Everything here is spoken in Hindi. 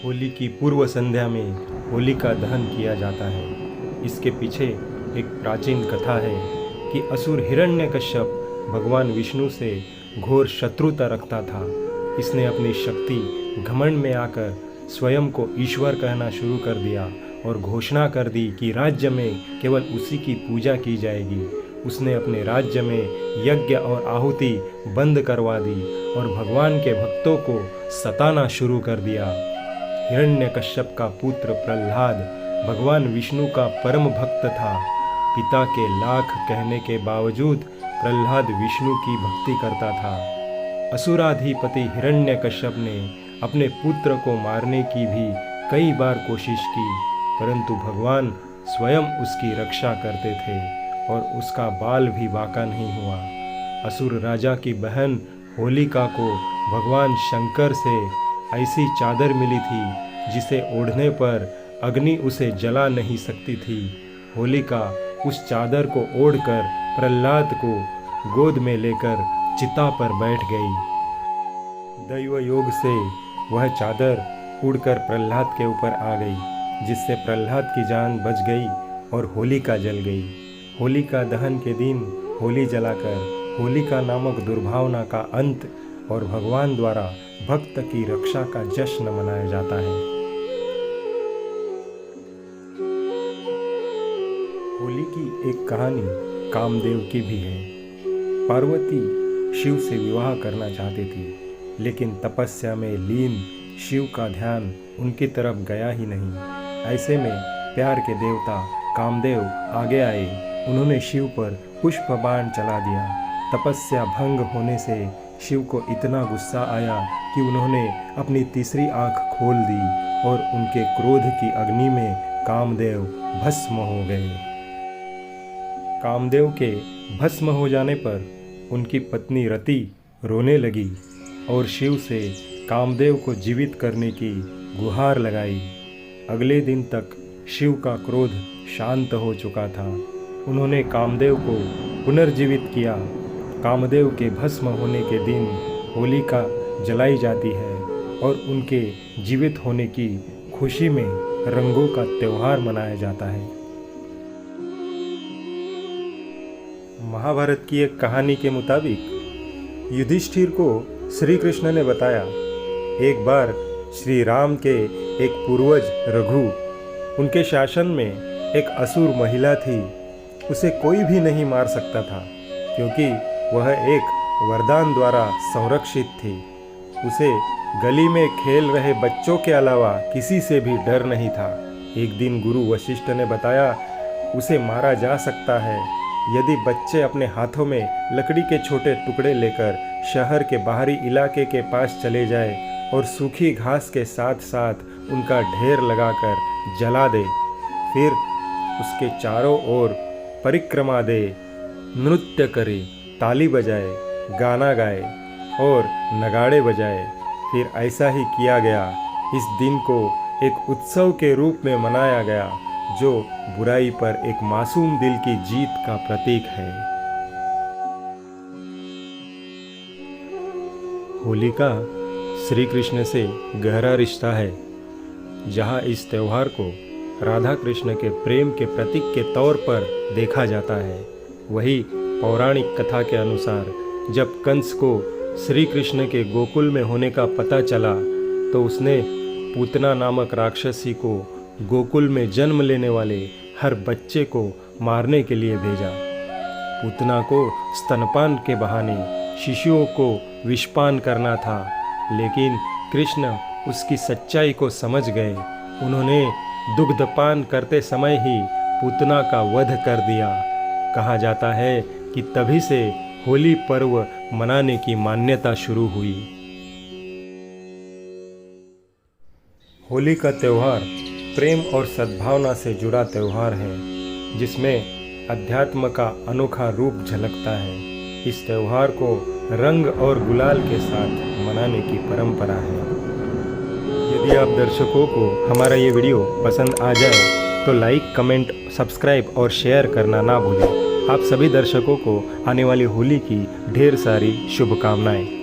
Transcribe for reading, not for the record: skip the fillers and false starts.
होली की पूर्व संध्या में होलिका दहन किया जाता है। इसके पीछे एक प्राचीन कथा है कि असुर हिरण्यकश्यप भगवान विष्णु से घोर शत्रुता रखता था। इसने अपनी शक्ति घमंड में आकर स्वयं को ईश्वर कहना शुरू कर दिया और घोषणा कर दी कि राज्य में केवल उसी की पूजा की जाएगी। उसने अपने राज्य में यज्ञ और आहुति बंद करवा दी और भगवान के भक्तों को सताना शुरू कर दिया। हिरण्यकश्यप का पुत्र प्रहलाद भगवान विष्णु का परम भक्त था। पिता के लाख कहने के बावजूद प्रहलाद विष्णु की भक्ति करता था। असुराधिपति हिरण्यकश्यप ने अपने पुत्र को मारने की भी कई बार कोशिश की, परंतु भगवान स्वयं उसकी रक्षा करते थे और उसका बाल भी बांका नहीं हुआ। असुर राजा की बहन होलिका को भगवान शंकर से ऐसी चादर मिली थी जिसे ओढ़ने पर अग्नि उसे जला नहीं सकती थी। होलिका उस चादर को ओढ़कर प्रहलाद को गोद में लेकर चिता पर बैठ गई। दैव योग से वह चादर उड़कर प्रहलाद के ऊपर आ गई, जिससे प्रहलाद की जान बच गई और होलिका जल गई। होलिका दहन के दिन होली जलाकर होलिका नामक दुर्भावना का अंत और भगवान द्वारा भक्त की रक्षा का जश्न मनाया जाता है। होली की एक कहानी कामदेव की भी है। पार्वती शिव से विवाह करना चाहती थी, लेकिन तपस्या में लीन शिव का ध्यान उनकी तरफ गया ही नहीं। ऐसे में प्यार के देवता कामदेव आगे आए। उन्होंने शिव पर पुष्प बाण चला दिया। तपस्या भंग होने से शिव को इतना गुस्सा आया कि उन्होंने अपनी तीसरी आंख खोल दी और उनके क्रोध की अग्नि में कामदेव भस्म हो गए। कामदेव के भस्म हो जाने पर उनकी पत्नी रति रोने लगी और शिव से कामदेव को जीवित करने की गुहार लगाई। अगले दिन तक शिव का क्रोध शांत हो चुका था। उन्होंने कामदेव को पुनर्जीवित किया। कामदेव के भस्म होने के दिन होलिका जलाई जाती है और उनके जीवित होने की खुशी में रंगों का त्योहार मनाया जाता है। महाभारत की एक कहानी के मुताबिक युधिष्ठिर को श्री कृष्ण ने बताया, एक बार श्री राम के एक पूर्वज रघु, उनके शासन में एक असुर महिला थी। उसे कोई भी नहीं मार सकता था, क्योंकि वह एक वरदान द्वारा संरक्षित थी। उसे गली में खेल रहे बच्चों के अलावा किसी से भी डर नहीं था। एक दिन गुरु वशिष्ठ ने बताया, उसे मारा जा सकता है यदि बच्चे अपने हाथों में लकड़ी के छोटे टुकड़े लेकर शहर के बाहरी इलाके के पास चले जाए और सूखी घास के साथ साथ उनका ढेर लगाकर जला दे, फिर उसके चारों ओर परिक्रमा दे, नृत्य करे, ताली बजाए, गाना गाए और नगाड़े बजाए। फिर ऐसा ही किया गया। इस दिन को एक उत्सव के रूप में मनाया गया, जो बुराई पर एक मासूम दिल की जीत का प्रतीक है। होली का श्री कृष्ण से गहरा रिश्ता है। जहाँ इस त्यौहार को राधा कृष्ण के प्रेम के प्रतीक के तौर पर देखा जाता है, वही पौराणिक कथा के अनुसार जब कंस को श्री कृष्ण के गोकुल में होने का पता चला तो उसने पूतना नामक राक्षसी को गोकुल में जन्म लेने वाले हर बच्चे को मारने के लिए भेजा। पूतना को स्तनपान के बहाने शिशुओं को विषपान करना था, लेकिन कृष्ण उसकी सच्चाई को समझ गए। उन्होंने दुग्धपान करते समय ही पूतना का वध कर दिया। कहा जाता है कि तभी से होली पर्व मनाने की मान्यता शुरू हुई। होली का त्यौहार प्रेम और सद्भावना से जुड़ा त्यौहार है, जिसमें अध्यात्म का अनोखा रूप झलकता है। इस त्यौहार को रंग और गुलाल के साथ मनाने की परंपरा है। यदि आप दर्शकों को हमारा ये वीडियो पसंद आ जाए तो लाइक, कमेंट, सब्सक्राइब और शेयर करना ना भूलें। आप सभी दर्शकों को आने वाली होली की ढेर सारी शुभकामनाएं।